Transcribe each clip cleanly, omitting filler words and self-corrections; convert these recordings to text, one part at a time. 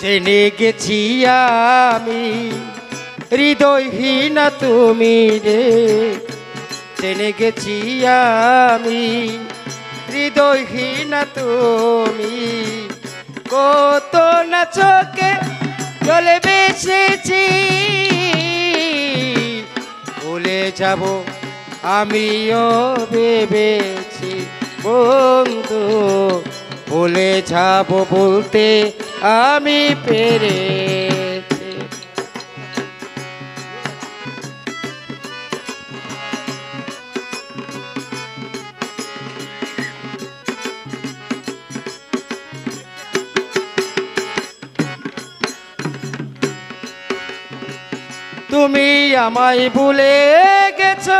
জেনে গেছি আমি হৃদয়হীনা তুমি রে, জেনে গেছি আমি হৃদয়হীনা তুমি। কত না চোখে জলে বেসেছি, ভুলে যাব আমিও ভেবেছি বন্ধু, ভুলে যাব বলতে আমি পেরেছি। তুমি আমায় ভুলে গেছো,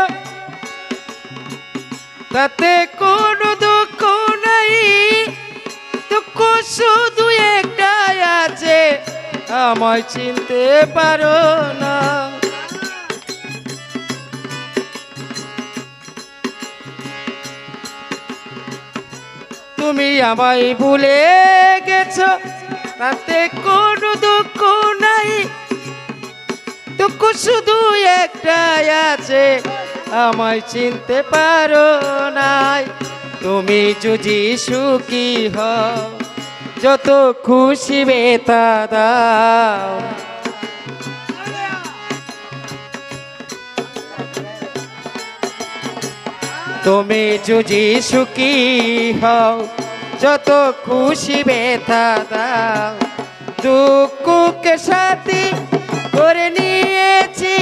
তাতে কোনো দুঃখ নাই, দুঃখ শুধু একটাই আছে, আমায় চিনতে পারো না। তুমি আমায় ভুলে গেছো, তাতে কোনো দুঃখ নাই, দুঃখ শুধু একটাই আছে, আমায় চিনতে পারো নাই। তুমি যদি সুখী হও, যত খুশি বেতা দাও, তুমি যদি সুখী হও, যত খুশি বেতা দাও, দুঃখকে সাথী করে নিয়েছি,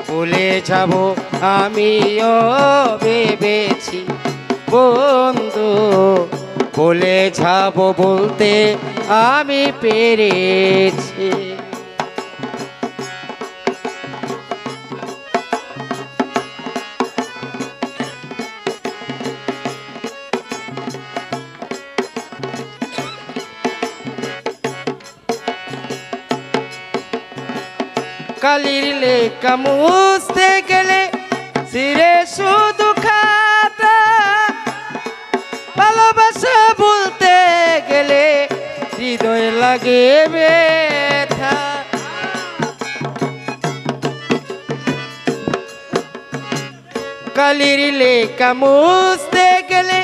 ভুলে যাব আমিও ভেবেছি বন্ধু, ভুলে যাব বলতে আমি পেরেছি। কালির লেখা মুছতে গেলে সিরে শুধু খাতা, ভালোবাসা বলতে গেলে হৃদয় লাগে ব্যথা। কালির লেখা মুছতে গেলে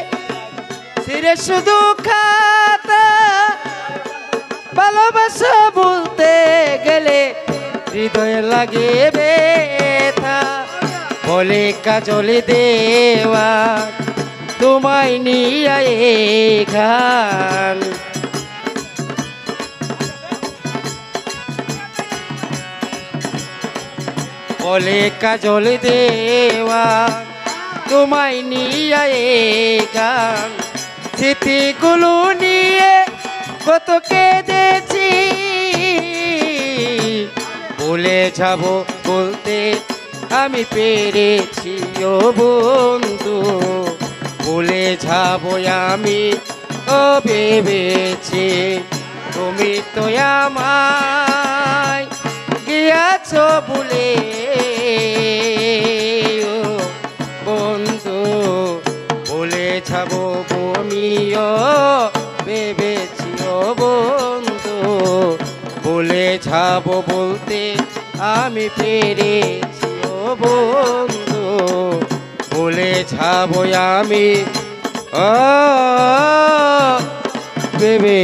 সিরে শুধু খাতা, ভালোবাসা বলতে গেলে হৃদয় লাগে ব্যথা। বলে কাজলে দেওয়া তোমায় নিয়ে গান, বলে কাজল দেওয়া তোমায় নিয়ে গান, স্মৃতিগুলো নিয়ে কত কেঁদেছি, ভুলে যাব বলতে আমি পেরেছি ও বন্ধু, ভুলে যাব আমি ও ভেবেছি। তুমি তো আমায় গিয়েছো ভুলে ও বন্ধু, ভুলে যাব আমিও ভেবেছি ও বন্ধু, ভুলে যাব বলতে আমি পেরেছি ও বন্ধু, ভুলে যাব আমি ভেবে